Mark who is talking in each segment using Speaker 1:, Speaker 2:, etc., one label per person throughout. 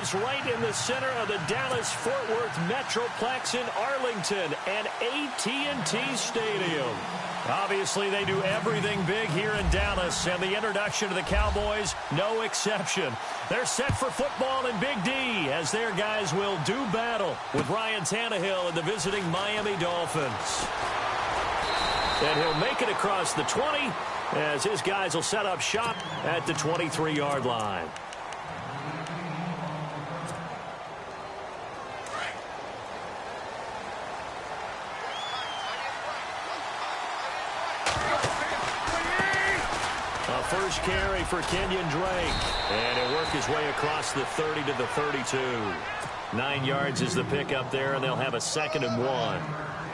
Speaker 1: is right in the center of the Dallas-Fort Worth Metroplex in Arlington and AT&T Stadium. Obviously, they do everything big here in Dallas, and the introduction to the Cowboys, no exception. They're set for football in Big D as their guys will do battle with Ryan Tannehill and the visiting Miami Dolphins. And he'll make it across the 20 as his guys will set up shop at the 23-yard line. First carry for Kenyon Drake. And he'll work his way across the 30 to the 32. 9 yards is the pickup there, and they'll have a 2nd and 1.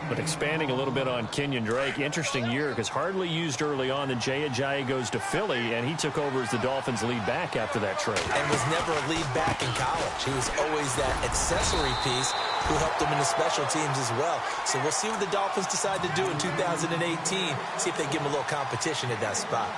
Speaker 1: But expanding a little bit on Kenyon Drake, interesting year because hardly used early on. Then Jaycazzz goes to Philly, and he took over as the Dolphins' lead back after that trade.
Speaker 2: And was never a lead back in college. He was always that accessory piece who helped him in the special teams as well. So we'll see what the Dolphins decide to do in 2018. See if they give him a little competition at that spot.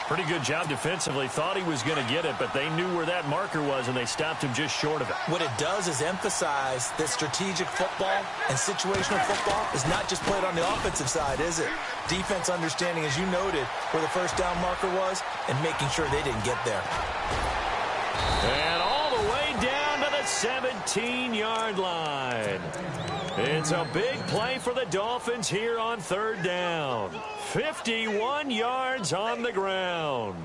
Speaker 1: Pretty good job defensively. Thought he was going to get it, but they knew where that marker was, and they stopped him just short of it.
Speaker 2: What it does is emphasize that strategic football and situational football is not just played on the offensive side, is it? Defense understanding, as you noted, where the first down marker was and making sure they didn't get there.
Speaker 1: And all the way down to the 17-yard line. It's a big play for the Dolphins here on 3rd down. 51 yards on the ground.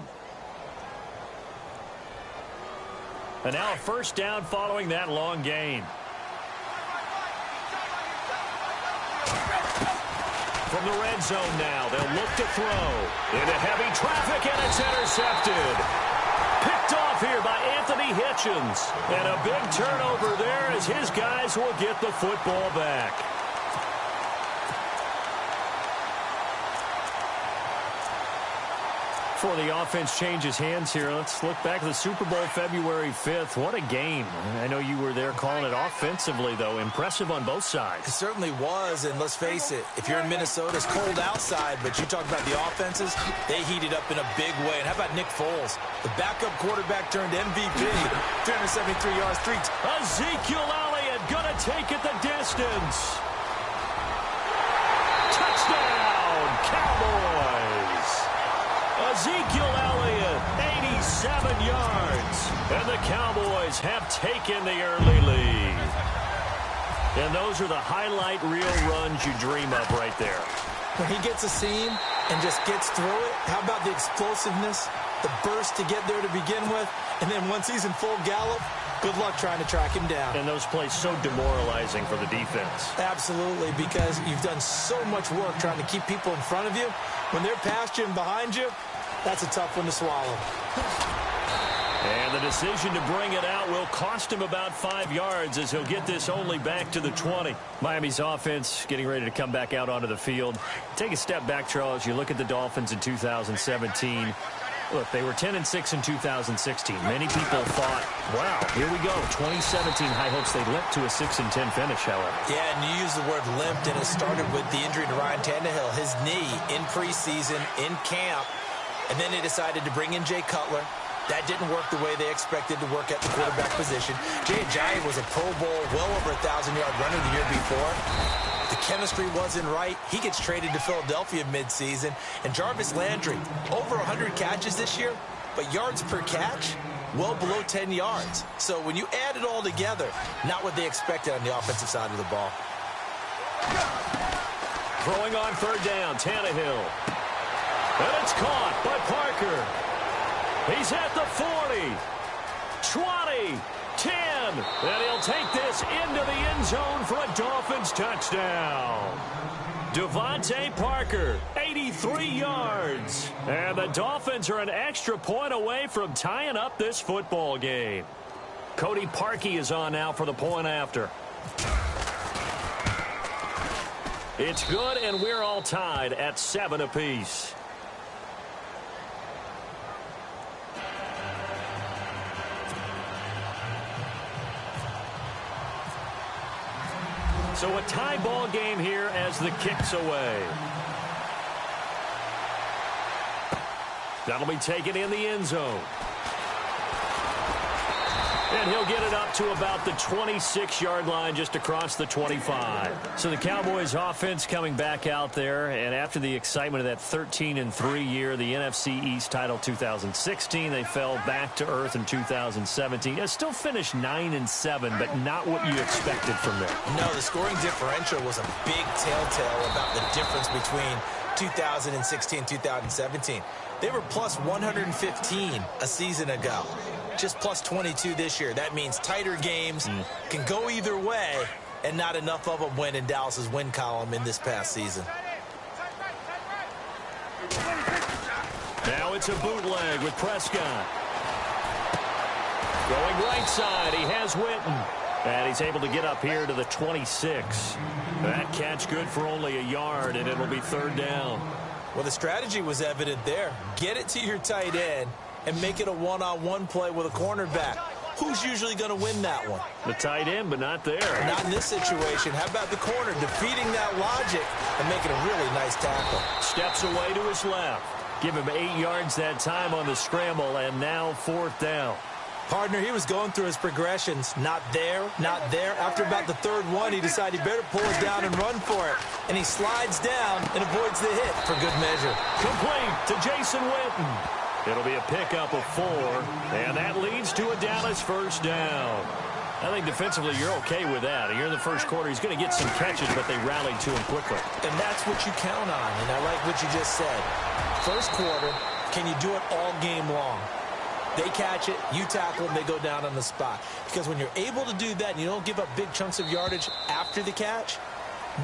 Speaker 1: And now a 1st down following that long gain. From the red zone now, they'll look to throw. Into heavy traffic, and it's intercepted. Picked off here by Anthony Hitchens. And a big turnover there as his guys will get the football back. Before the offense changes hands here, let's look back at the Super Bowl February 5th. What a game. I know you were there calling it offensively, though. Impressive on both sides.
Speaker 2: It certainly was, and let's face it, if you're in Minnesota, it's cold outside, but you talk about the offenses, they heated up in a big way. And how about Nick Foles? The backup quarterback turned MVP. 373 yards, 3.
Speaker 1: Ezekiel Elliott gonna take it the distance. Touchdown, Cowboys. Ezekiel Elliott, 87 yards. And the Cowboys have taken the early lead. And those are the highlight reel runs you dream of right there.
Speaker 2: When he gets a seam and just gets through it, how about the explosiveness, the burst to get there to begin with, and then once he's in full gallop, good luck trying to track him down.
Speaker 1: And those plays so demoralizing for the defense.
Speaker 2: Absolutely, because you've done so much work trying to keep people in front of you. When they're past you and behind you, that's a tough one to swallow.
Speaker 1: And the decision to bring it out will cost him about 5 yards as he'll get this only back to the 20. Miami's offense getting ready to come back out onto the field. Take a step back, Charles. You look at the Dolphins in 2017. Look, they were 10-6 in 2016. Many people thought, wow, here we go. 2017 high hopes. They limped to a 6-10 finish, however.
Speaker 2: Yeah, and you use the word limped, and it started with the injury to Ryan Tannehill. His knee in preseason, in camp, and then they decided to bring in Jay Cutler. That didn't work the way they expected to work at the quarterback position. Jaycazzz was a Pro Bowl, well over 1,000-yard runner the year before. The chemistry wasn't right. He gets traded to Philadelphia midseason. And Jarvis Landry, over 100 catches this year, but yards per catch, well below 10 yards. So when you add it all together, not what they expected on the offensive side of the ball.
Speaker 1: Throwing on 3rd down, Tannehill. And it's caught by Parker. He's at the 40, 20, 10, and he'll take this into the end zone for a Dolphins touchdown. Devontae Parker, 83 yards. And the Dolphins are an extra point away from tying up this football game. Cody Parkey is on now for the point after. It's good, and we're all tied at 7 apiece. So a tie ball game here as the kick's away. That'll be taken in the end zone. And he'll get it up to about the 26-yard line, just across the 25. So the Cowboys offense coming back out there, and after the excitement of that 13-3 year, the NFC East title 2016, they fell back to earth in 2017. They still finished 9-7, but not what you expected from them.
Speaker 2: No, the scoring differential was a big telltale about the difference between 2016 and 2017. They were plus 115 a season ago. Just plus 22 this year. That means tighter games can go either way, and not enough of them went in Dallas's win column in this past season.
Speaker 1: Now it's a bootleg with Prescott. Going right side, he has Witten. And he's able to get up here to the 26. That catch good for only a yard, and it'll be third down.
Speaker 2: Well, the strategy was evident there. Get it to your tight end and make it a one-on-one play with a cornerback. Who's usually going to win that one?
Speaker 1: The tight end, but not there.
Speaker 2: Not in this situation. How about the corner defeating that logic and making a really nice tackle?
Speaker 1: Steps away to his left. Give him 8 yards that time on the scramble, and now fourth down.
Speaker 2: Partner, he was going through his progressions. Not there, not there. After about the third one, he decided he better pull it down and run for it. And he slides down and avoids the hit for good measure.
Speaker 1: Complete to Jason Witten. It'll be a pickup of 4, and that leads to a Dallas first down. I think defensively you're okay with that. Here in the first quarter, he's going to get some catches, but they rallied to him quickly.
Speaker 2: And that's what you count on, and I like what you just said. First quarter, can you do it all game long? They catch it, you tackle them, they go down on the spot. Because when you're able to do that and you don't give up big chunks of yardage after the catch,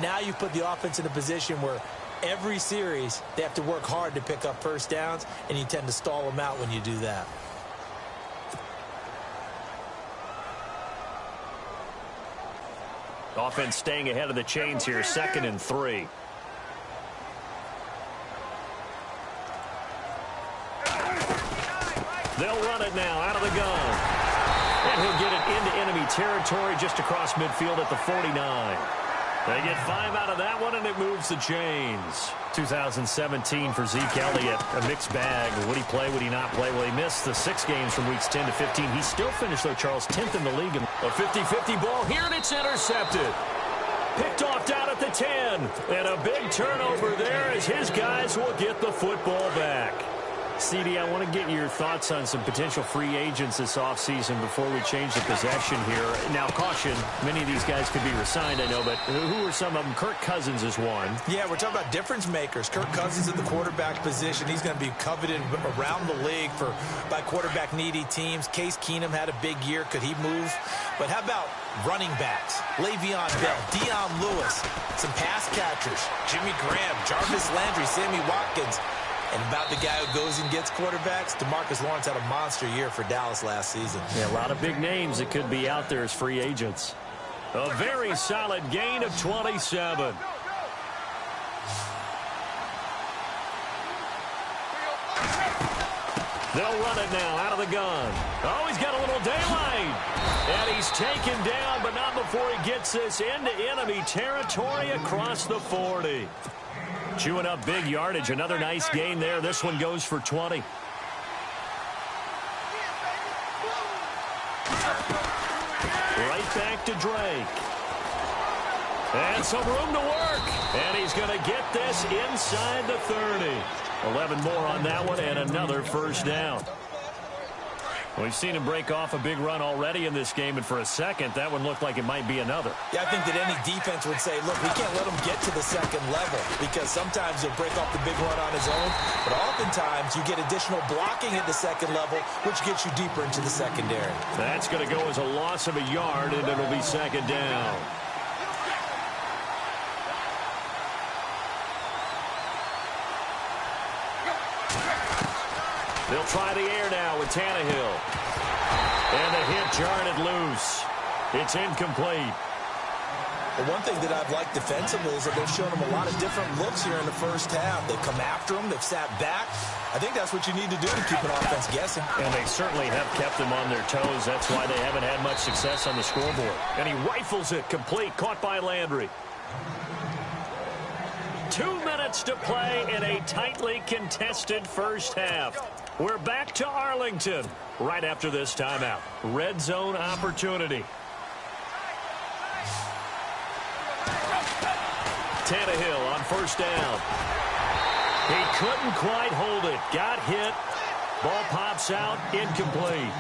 Speaker 2: now you put the offense in a position where every series they have to work hard to pick up first downs, and you tend to stall them out when you do that.
Speaker 1: Offense staying ahead of the chains here, 2nd and 3. They'll run it now out of the gun. And he'll get it into enemy territory just across midfield at the 49. They get 5 out of that one, and it moves the chains. 2017 for Zeke Elliott, a mixed bag. Would he play? Would he not play? Well, he missed the 6 games from weeks 10 to 15. He still finished, though, Charles, 10th in the league. A 50-50 ball here, and it's intercepted. Picked off down at the 10. And a big turnover there as his guys will get the football back. CD, I want to get your thoughts on some potential free agents this offseason before we change the possession here. Now, caution, many of these guys could be re-signed, I know, but who are some of them? Kirk Cousins is one.
Speaker 2: Yeah, we're talking about difference makers. Kirk Cousins at the quarterback position. He's going to be coveted around the league by quarterback-needy teams. Case Keenum had a big year. Could he move? But how about running backs? Le'Veon Bell, Dion Lewis, some pass catchers, Jimmy Graham, Jarvis Landry, Sammy Watkins. And about the guy who goes and gets quarterbacks, DeMarcus Lawrence had a monster year for Dallas last season.
Speaker 1: Yeah, a lot of big names that could be out there as free agents. A very solid gain of 27. They'll run it now out of the gun. Oh, he's got a little daylight. And he's taken down, but not before he gets this into enemy territory across the 40. Chewing up big yardage. Another nice gain there. This one goes for 20. Right back to Drake. And some room to work. And he's going to get this inside the 30. 11 more on that one, and another first down. We've seen him break off a big run already in this game, and for a second, that one looked like it might be another.
Speaker 2: Yeah, I think that any defense would say, look, we can't let him get to the second level, because sometimes he'll break off the big run on his own, but oftentimes you get additional blocking at the second level, which gets you deeper into the secondary.
Speaker 1: That's going to go as a loss of a yard, and it'll be second down. They'll try the air now with Tannehill. And the hit jarred it loose. It's incomplete.
Speaker 2: Well, one thing that I've liked defensively is that they've shown him a lot of different looks here in the first half. They've come after him. They've sat back. I think that's what you need to do to keep an offense guessing.
Speaker 1: And they certainly have kept them on their toes. That's why they haven't had much success on the scoreboard. And he rifles it complete. Caught by Landry. 2 minutes to play in a tightly contested first half. We're back to Arlington. right after this timeout. Red zone opportunity. Tannehill on first down. He couldn't quite hold it. Got hit. Ball pops out. Incomplete.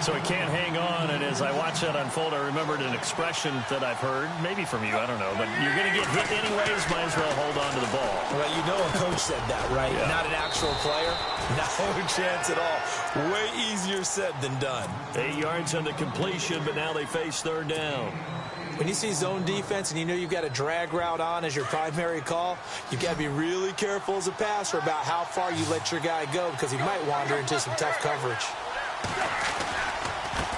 Speaker 1: So he can't hang on, and as I watch that unfold, I remembered an expression that I've heard, maybe from you, I don't know, but you're going to get hit anyways, might as well hold on to the ball.
Speaker 2: Well, you know a coach said that, right?
Speaker 1: Yeah.
Speaker 2: Not an actual player. No chance at all. Way easier said than done.
Speaker 1: 8 yards on the completion, but now they face third down.
Speaker 2: When you see zone defense and you know you've got a drag route on as your primary call, you've got to be really careful as a passer about how far you let your guy go because he might wander into some tough coverage.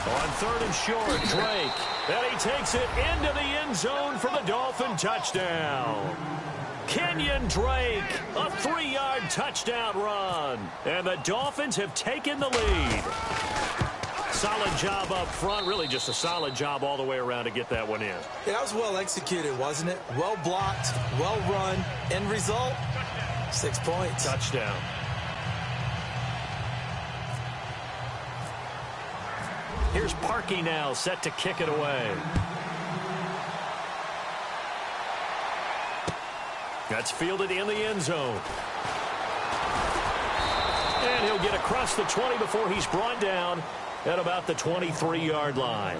Speaker 1: On third and short, Drake. And he takes it into the end zone for the Dolphin touchdown. Kenyon Drake, a 3-yard touchdown run. And the Dolphins have taken the lead. Solid job up front. Really just a solid job all the way around to get that one in.
Speaker 2: Yeah, that was well executed, wasn't it? Well blocked, well run. End result, 6 points.
Speaker 1: Touchdown. Here's Parkey now, set to kick it away. That's fielded in the end zone. And he'll get across the 20 before he's brought down at about the 23-yard line.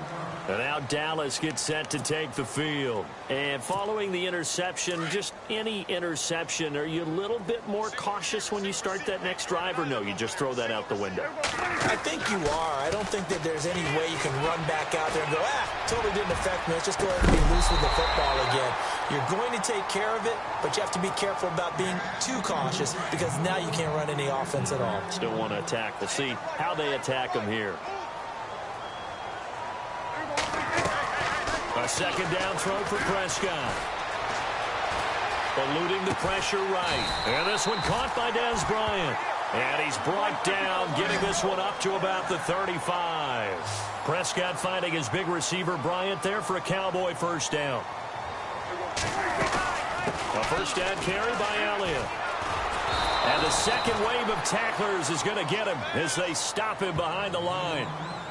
Speaker 1: And now Dallas gets set to take the field. And following the interception, just any interception, are you a little bit more cautious when you start that next drive, or no, you just throw that out the window?
Speaker 2: I think you are. I don't think that there's any way you can run back out there and go, totally didn't affect me. Let's just go ahead and be loose with the football again. You're going to take care of it, but you have to be careful about being too cautious because now you can't run any offense at all.
Speaker 1: Still want to attack. We'll see how they attack them here. A second down throw for Prescott. Eluding the pressure right. And this one caught by Dez Bryant. And he's brought down, getting this one up to about the 35. Prescott finding his big receiver Bryant there for a Cowboy first down. A first down carry by Elliott. And the second wave of tacklers is going to get him as they stop him behind the line.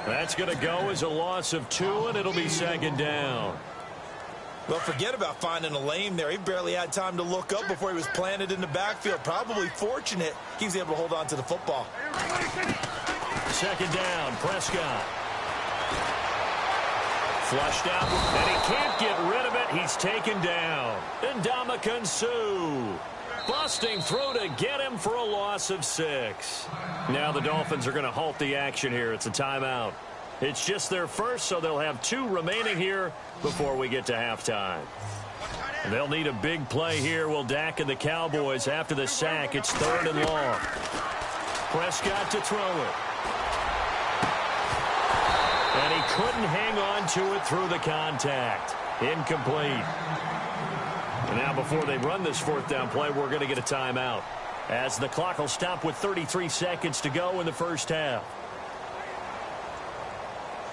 Speaker 1: That's going to go as a loss of 2, and it'll be second down.
Speaker 2: Well, forget about finding a lane there. He barely had time to look up before he was planted in the backfield. Probably fortunate he was able to hold on to the football.
Speaker 1: Second down, Prescott. Flushed out, and he can't get rid of it. He's taken down. Ndamukong Suh busting through to get him for a loss of 6. Now the Dolphins are going to halt the action here. It's a timeout. It's just their first, so they'll have 2 remaining here before we get to halftime. They'll need a big play here. Will Dak and the Cowboys after the sack. It's third and long. Prescott to throw it. And he couldn't hang on to it through the contact. Incomplete. And now before they run this fourth down play, we're going to get a timeout, as the clock will stop with 33 seconds to go in the first half.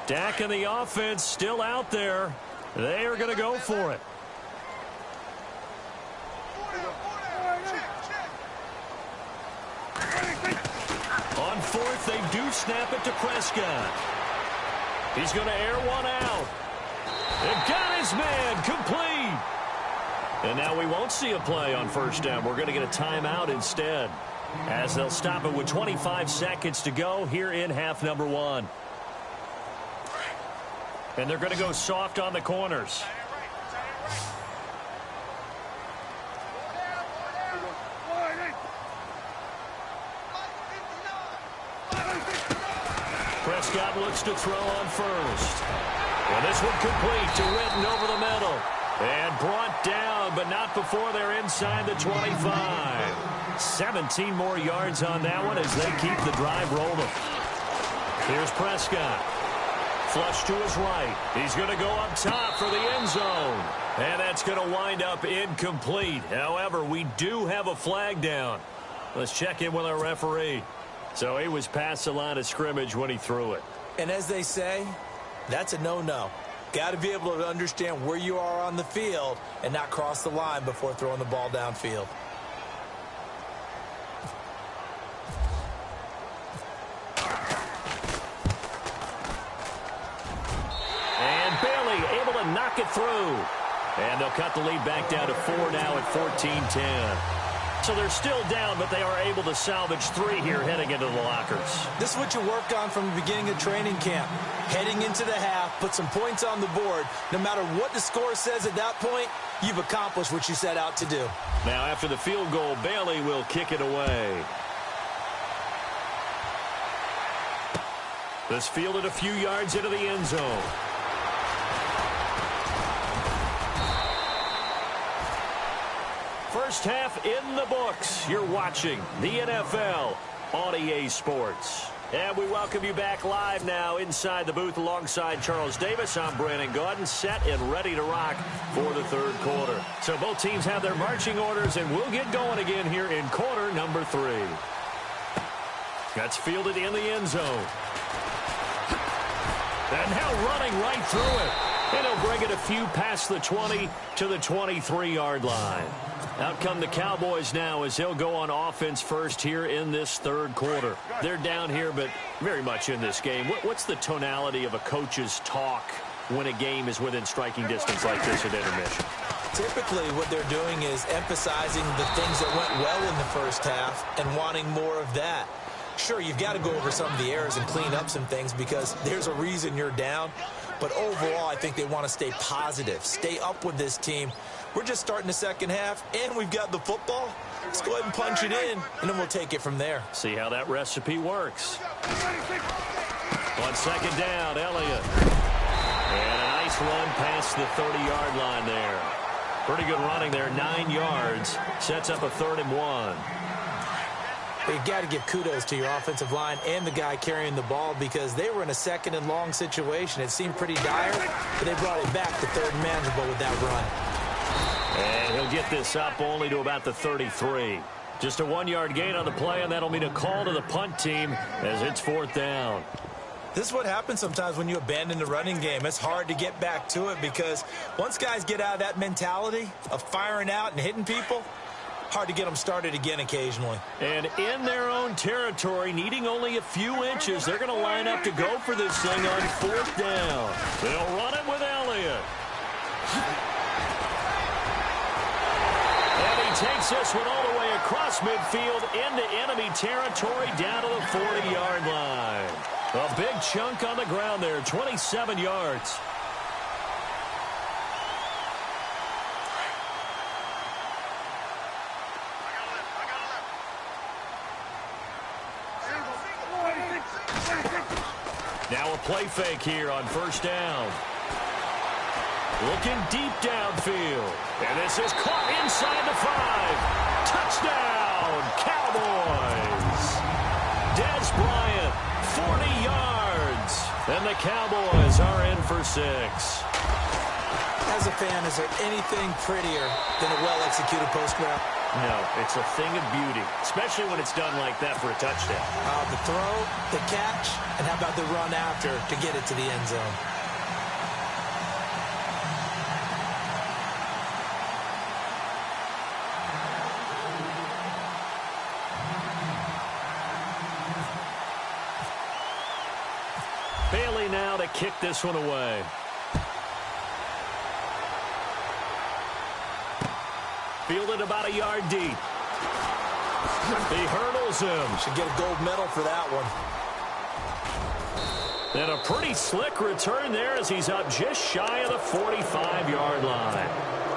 Speaker 1: Dak and the offense still out there. They are going to go for it. On fourth, they do snap it to Prescott. He's going to air one out. And got his man complete. And now we won't see a play on first down. We're going to get a timeout instead, as they'll stop it with 25 seconds to go here in half number 1. And they're going to go soft on the corners. Prescott looks to throw on first. And this one complete to Witten over the middle. And brought down, but not before they're inside the 25. 17 more yards on that one as they keep the drive rolling. Here's Prescott. Flush to his right. He's going to go up top for the end zone. And that's going to wind up incomplete. However, we do have a flag down. Let's check in with our referee. So he was past the line of scrimmage when he threw it.
Speaker 2: And as they say, that's a no-no. Got to be able to understand where you are on the field and not cross the line before throwing the ball downfield.
Speaker 1: to knock it through. And they'll cut the lead back down to 4 now at 14-10. So they're still down, but they are able to salvage 3 here heading into the lockers.
Speaker 2: This is what you work on from the beginning of training camp. Heading into the half, put some points on the board. No matter what the score says at that point, you've accomplished what you set out to do.
Speaker 1: Now after the field goal, Bailey will kick it away. This fielded a few yards into the end zone. First half in the books. You're watching the NFL on EA Sports. And we welcome you back live now inside the booth alongside Charles Davis. I'm Brandon Gaudin, set and ready to rock for the third quarter. So both teams have their marching orders, and we'll get going again here in quarter number 3. That's fielded in the end zone. And now running right through it. And he'll bring it a few past the 20 to the 23-yard line. Out come the Cowboys now as they'll go on offense first here in this third quarter. They're down here, but very much in this game. What's the tonality of a coach's talk when a game is within striking distance like this at intermission?
Speaker 2: Typically, what they're doing is emphasizing the things that went well in the first half and wanting more of that. Sure, you've got to go over some of the errors and clean up some things because there's a reason you're down. But overall, I think they want to stay positive, stay up with this team. We're just starting the second half, and we've got the football. Let's go ahead and punch it in, and then we'll take it from there.
Speaker 1: See how that recipe works. On second down, Elliott. And a nice run past the 30-yard line there. Pretty good running there, 9 yards. Sets up a 3rd and 1.
Speaker 2: You've got to give kudos to your offensive line and the guy carrying the ball because they were in a 2nd and long situation. It seemed pretty dire, but they brought it back to 3rd and manageable with that run.
Speaker 1: And he'll get this up only to about the 33. Just a 1-yard gain on the play, and that'll mean a call to the punt team as it's 4th down.
Speaker 2: This is what happens sometimes when you abandon the running game. It's hard to get back to it because once guys get out of that mentality of firing out and hitting people, hard to get them started again occasionally.
Speaker 1: And in their own territory, needing only a few inches, they're going to line up to go for this thing on 4th down. They'll run it with Elliott. And he takes this one all the way across midfield into enemy territory down to the 40-yard line. A big chunk on the ground there, 27 yards. Now a play fake here on 1st down. Looking deep downfield. And this is caught inside the 5. Touchdown, Cowboys. Dez Bryant, 40 yards. And the Cowboys are in for 6.
Speaker 2: As a fan, is there anything prettier than a well-executed post route?
Speaker 1: No, it's a thing of beauty, especially when it's done like that for a touchdown.
Speaker 2: The throw, the catch, and how about the run after to get it to the end zone?
Speaker 1: Bailey now to kick this one away. Fielded about a yard deep. He hurdles him.
Speaker 2: Should get a gold medal for that one.
Speaker 1: And a pretty slick return there as he's up just shy of the 45-yard line.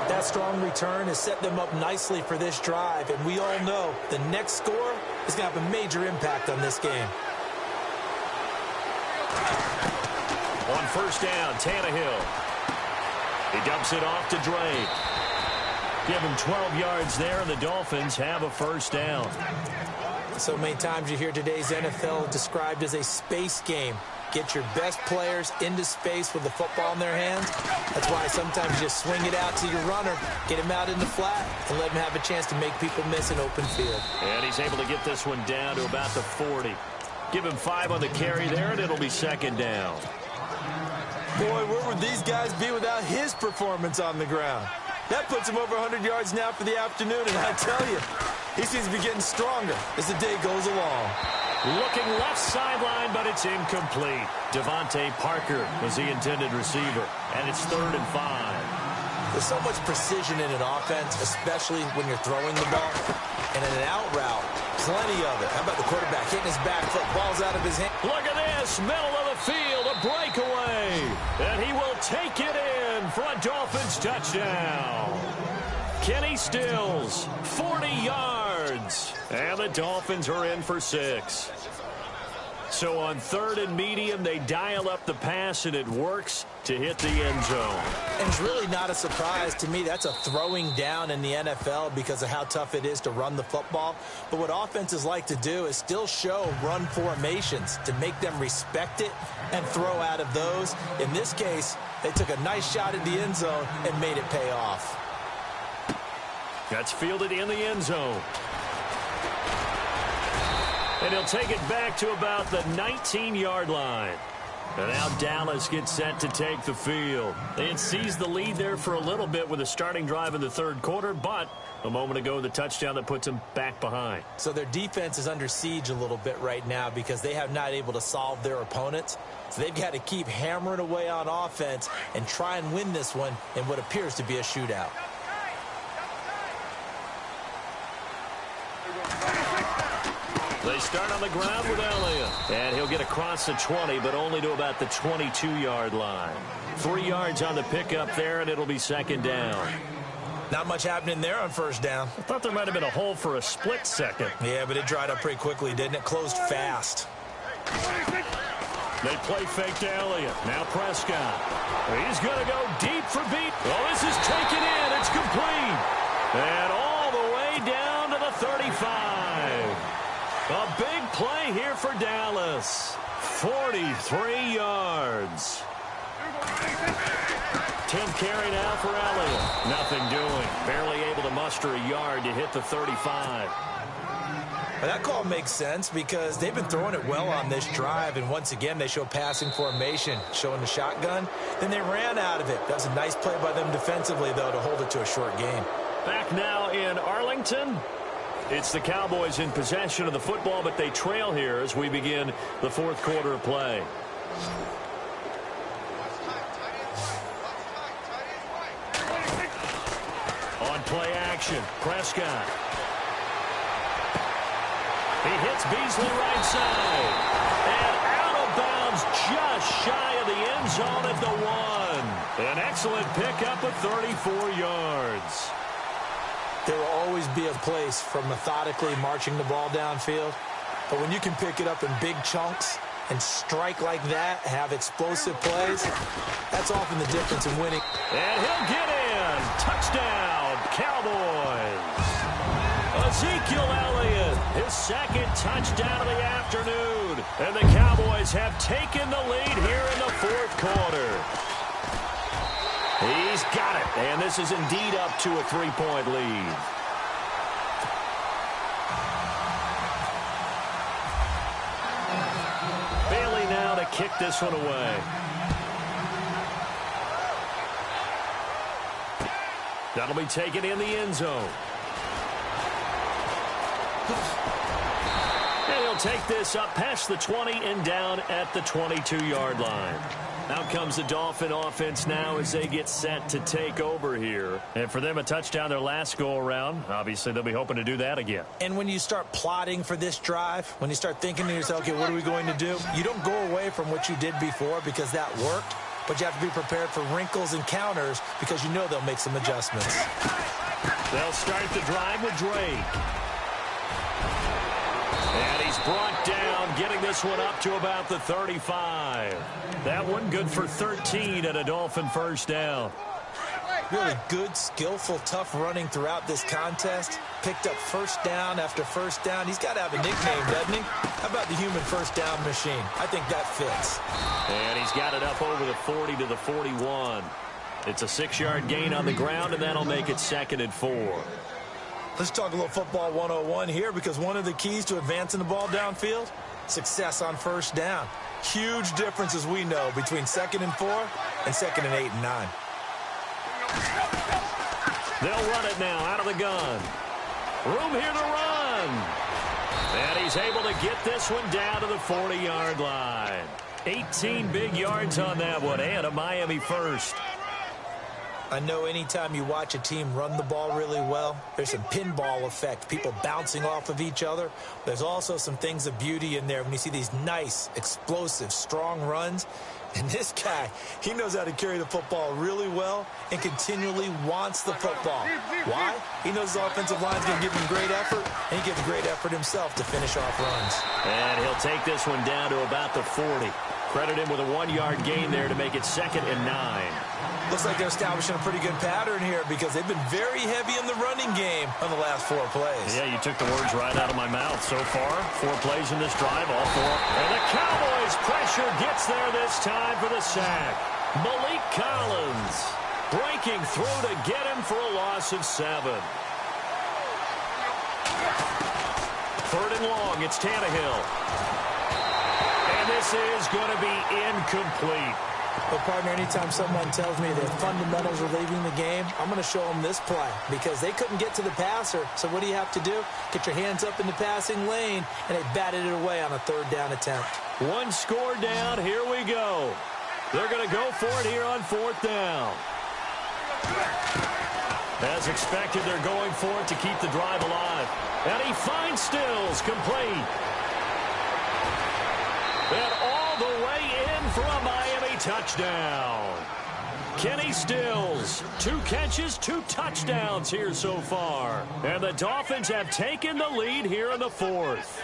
Speaker 2: That strong return has set them up nicely for this drive, and we all know the next score is going to have a major impact on this game.
Speaker 1: On 1st down, Tannehill. He dumps it off to Drake. Give him 12 yards there, and the Dolphins have a 1st down.
Speaker 2: So many times you hear today's NFL described as a space game. Get your best players into space with the football in their hands. That's why sometimes you just swing it out to your runner, get him out in the flat, and let him have a chance to make people miss an open field.
Speaker 1: And he's able to get this one down to about the 40. Give him 5 on the carry there, and it'll be 2nd down.
Speaker 2: Boy, where would these guys be without his performance on the ground? That puts him over 100 yards now for the afternoon, and I tell you, he seems to be getting stronger as the day goes along.
Speaker 1: Looking left sideline, but it's incomplete. Devontae Parker was the intended receiver, and it's 3rd and 5.
Speaker 2: There's so much precision in an offense, especially when you're throwing the ball. And in an out route, plenty of it. How about the quarterback hitting his back foot, ball's out of his hand.
Speaker 1: Look at this, middle of the field, a breakaway. And he will take it in for a Dolphins touchdown. Kenny Stills, 40 yards. And the Dolphins are in for 6. So on 3rd and medium, they dial up the pass, and it works to hit the end zone.
Speaker 2: And it's really not a surprise to me. That's a throwing down in the NFL because of how tough it is to run the football. But what offenses like to do is still show run formations to make them respect it and throw out of those. In this case, they took a nice shot at the end zone and made it pay off.
Speaker 1: That's fielded in the end zone. And he'll take it back to about the 19-yard line. And now Dallas gets set to take the field. They had seized the lead there for a little bit with a starting drive in the 3rd quarter, but a moment ago, the touchdown that puts them back behind.
Speaker 2: So their defense is under siege a little bit right now because they have not able to solve their opponents. So they've got to keep hammering away on offense and try and win this one in what appears to be a shootout.
Speaker 1: They start on the ground with Elliott. And he'll get across the 20, but only to about the 22-yard line. 3 yards on the pickup there, and it'll be 2nd down.
Speaker 2: Not much happening there on 1st down.
Speaker 1: I thought there might have been a hole for a split second.
Speaker 2: Yeah, but it dried up pretty quickly, didn't it? Closed fast.
Speaker 1: They play fake to Elliott. Now Prescott. He's going to go deep for beat. Oh, this is taken in. It's complete. And all the way down to the 35. A big play here for Dallas. 43 yards. 10th carry now for Elliott. Nothing doing. Barely able to muster a yard to hit the 35.
Speaker 2: Well, that call makes sense because they've been throwing it well on this drive, and once again they show passing formation, showing the shotgun. Then they ran out of it. That was a nice play by them defensively, though, to hold it to a short gain.
Speaker 1: Back now in Arlington. It's the Cowboys in possession of the football, but they trail here as we begin the 4th quarter of play. On play action, Prescott. He hits Beasley right side. And out of bounds just shy of the end zone at the 1. An excellent pickup of 34 yards.
Speaker 2: There will always be a place for methodically marching the ball downfield. But when you can pick it up in big chunks and strike like that, have explosive plays, that's often the difference in winning.
Speaker 1: And he'll get in. Touchdown, Cowboys. Ezekiel Elliott, his 2nd touchdown of the afternoon. And the Cowboys have taken the lead here in the 4th quarter. He's got it, and this is indeed up to a 3-point lead. Bailey now to kick this one away. That'll be taken in the end zone. And he'll take this up past the 20 and down at the 22-yard line. Out comes the Dolphin offense now as they get set to take over here. And for them, a touchdown their last go-around. Obviously, they'll be hoping to do that again.
Speaker 2: And when you start plotting for this drive, when you start thinking to yourself, okay, what are we going to do? You don't go away from what you did before because that worked, but you have to be prepared for wrinkles and counters because you know they'll make some adjustments.
Speaker 1: They'll start the drive with Drake. And he's brought down, getting this one up to about the 35. That one good for 13 and a Dolphin 1st down.
Speaker 2: Really good, skillful, tough running throughout this contest. Picked up 1st down after 1st down. He's got to have a nickname, doesn't he? How about the human 1st down machine? I think that fits.
Speaker 1: And he's got it up over the 40 to the 41. It's a 6-yard gain on the ground, and that'll make it 2nd and 4.
Speaker 2: Let's talk a little football 101 here because one of the keys to advancing the ball downfield, success on 1st down. Huge difference, as we know, between 2nd and 4 and 2nd and 8 and 9. They'll
Speaker 1: run it now out of the gun. Room here to run. And he's able to get this one down to the 40-yard line. 18 big yards on that one, and a Miami first.
Speaker 2: I know anytime you watch a team run the ball really well, there's some pinball effect, people bouncing off of each other. There's also some things of beauty in there when you see these nice, explosive, strong runs. And this guy, he knows how to carry the football really well and continually wants the football. Why? He knows his offensive line's going to give him great effort, and he gives great effort himself to finish off runs.
Speaker 1: And he'll take this one down to about the 40. Credit him with a 1-yard gain there to make it 2nd and 9.
Speaker 2: Looks like they're establishing a pretty good pattern here because they've been very heavy in the running game on the last 4 plays.
Speaker 1: Yeah, you took the words right out of my mouth. So far, 4 plays in this drive, all 4. And the Cowboys' pressure gets there this time for the sack. Malik Collins breaking through to get him for a loss of 7. 3rd and long, it's Tannehill. And this is going to be incomplete.
Speaker 2: Well, partner, anytime someone tells me their fundamentals are leaving the game, I'm going to show them this play because they couldn't get to the passer. So what do you have to do? Get your hands up in the passing lane, and they batted it away on a 3rd down attempt.
Speaker 1: 1 score down. Here we go. They're going to go for it here on 4th down. As expected, they're going for it to keep the drive alive. And he finds Stills, complete. And all the way in for a Miami touchdown. Kenny Stills, 2 catches, 2 touchdowns here so far. And the Dolphins have taken the lead here in the 4th.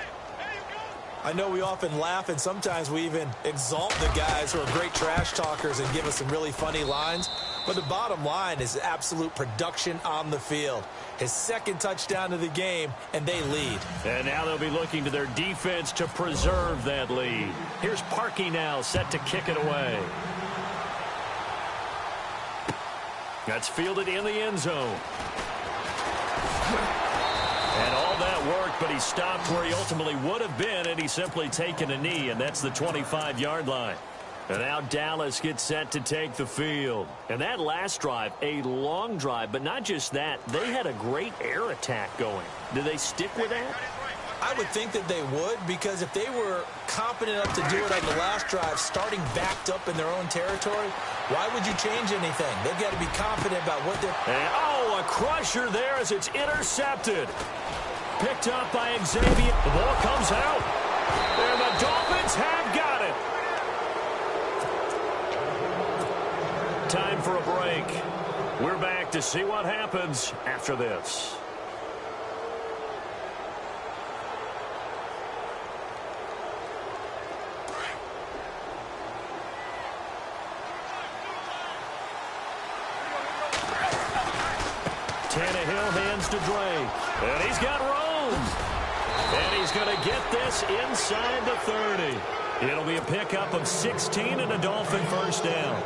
Speaker 2: I know we often laugh, and sometimes we even exalt the guys who are great trash talkers and give us some really funny lines. But the bottom line is absolute production on the field. His 2nd touchdown of the game, and they lead. And
Speaker 1: now they'll be looking to their defense to preserve that lead. Here's Parkey now set to kick it away. That's fielded in the end zone. And all that worked, but he stopped where he ultimately would have been, and he's simply taken a knee, and that's the 25-yard line. And now Dallas gets set to take the field. And that last drive, a long drive, but not just that. They had a great air attack going. Do they stick with that?
Speaker 2: I would think that they would, because if they were competent enough to do it on the last drive, starting backed up in their own territory, why would you change anything? They've got to be confident about what they're...
Speaker 1: And, oh, a crusher there as it's intercepted. Picked up by Xavier. The ball comes out. And the Dolphins have got it. Time for a break. We're back to see what happens after this. Tannehill hands to Drake. And he's got room. And he's going to get this inside the 30. It'll be a pickup of 16 and a Dolphin first down.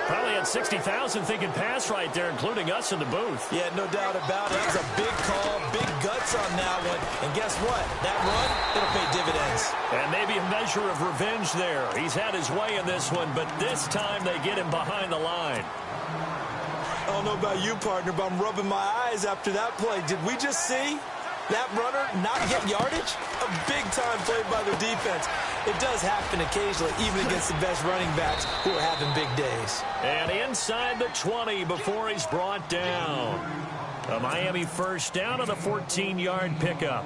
Speaker 1: Probably had 60,000 thinking pass right there, including us in the booth.
Speaker 2: Yeah, no doubt about it. It was a big call, big guts on that one. And guess what? That run, it'll pay dividends.
Speaker 1: And maybe a measure of revenge there. He's had his way in this one, but this time they get him behind the line.
Speaker 2: I don't know about you, partner, but I'm rubbing my eyes after that play. Did we just see that runner not get yardage? A big-time play by the defense. It does happen occasionally, even against the best running backs who are having big days.
Speaker 1: And inside the 20 before he's brought down. A Miami first down on a 14-yard pickup.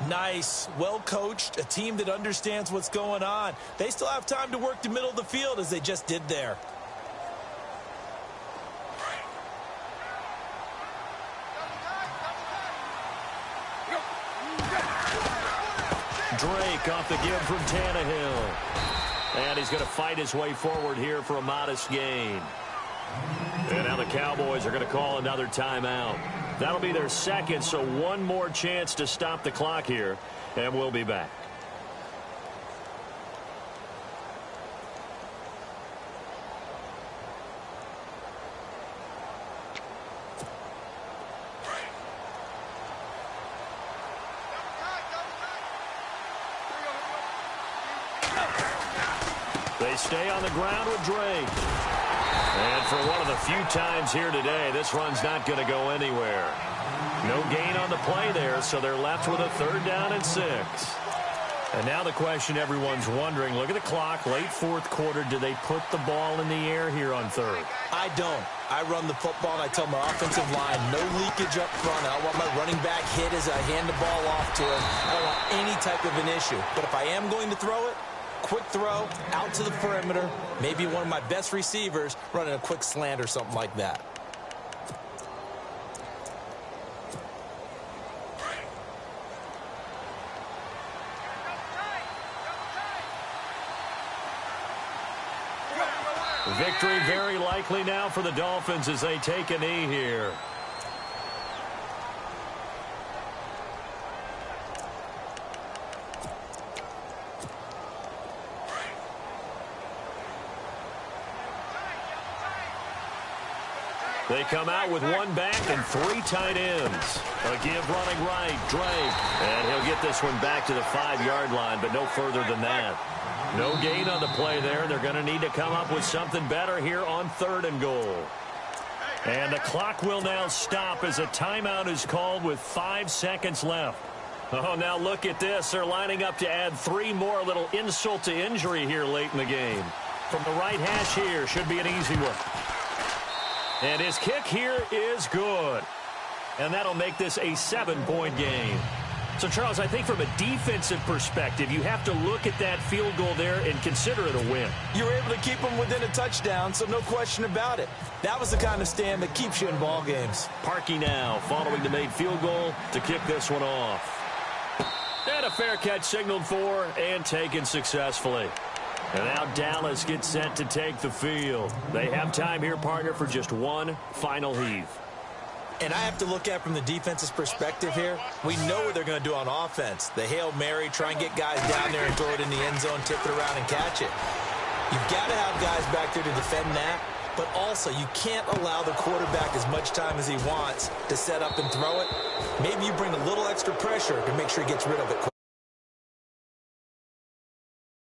Speaker 2: Nice, well-coached, a team that understands what's going on. They still have time to work the middle of the field as they just did there.
Speaker 1: Drake off the give from Tannehill. And he's going to fight his way forward here for a modest gain. And now the Cowboys are going to call another timeout. That'll be their second, so one more chance to stop the clock here, and we'll be back. They stay on the ground with Drake. And for one of the few times here today, this run's not going to go anywhere. No gain on the play there, so they're left with a 3rd down and 6. And now the question everyone's wondering, look at the clock, late 4th quarter, do they put the ball in the air here on 3rd?
Speaker 2: I don't. I run the football, and I tell my offensive line, no leakage up front. I don't want my running back hit as I hand the ball off to him. I don't want any type of an issue. But if I am going to throw it, quick throw, out to the perimeter, maybe one of my best receivers running a quick slant or something like that.
Speaker 1: Victory very likely now for the Dolphins as they take a knee here. They come out with 1 back and 3 tight ends. A give running right, Drake. And he'll get this one back to the 5-yard line, but no further than that. No gain on the play there. They're going to need to come up with something better here on 3rd and goal. And the clock will now stop as a timeout is called with 5 seconds left. Oh, now look at this. They're lining up to add 3 more. A little insult to injury here late in the game. From the right hash here, should be an easy one. And his kick here is good. And that'll make this a 7-point game. So, Charles, I think from a defensive perspective, you have to look at that field goal there and consider it a win.
Speaker 2: You were able to keep them within a touchdown, so no question about it. That was the kind of stand that keeps you in ball games.
Speaker 1: Parkey now following the made field goal to kick this one off. And a fair catch signaled for and taken successfully. And now Dallas gets set to take the field. They have time here, partner, for just one final heave.
Speaker 2: And I have to look at it from the defense's perspective here. We know what they're going to do on offense. The Hail Mary, try and get guys down there and throw it in the end zone, tip it around and catch it. You've got to have guys back there to defend that, but also you can't allow the quarterback as much time as he wants to set up and throw it. Maybe you bring a little extra pressure to make sure he gets rid of it quick.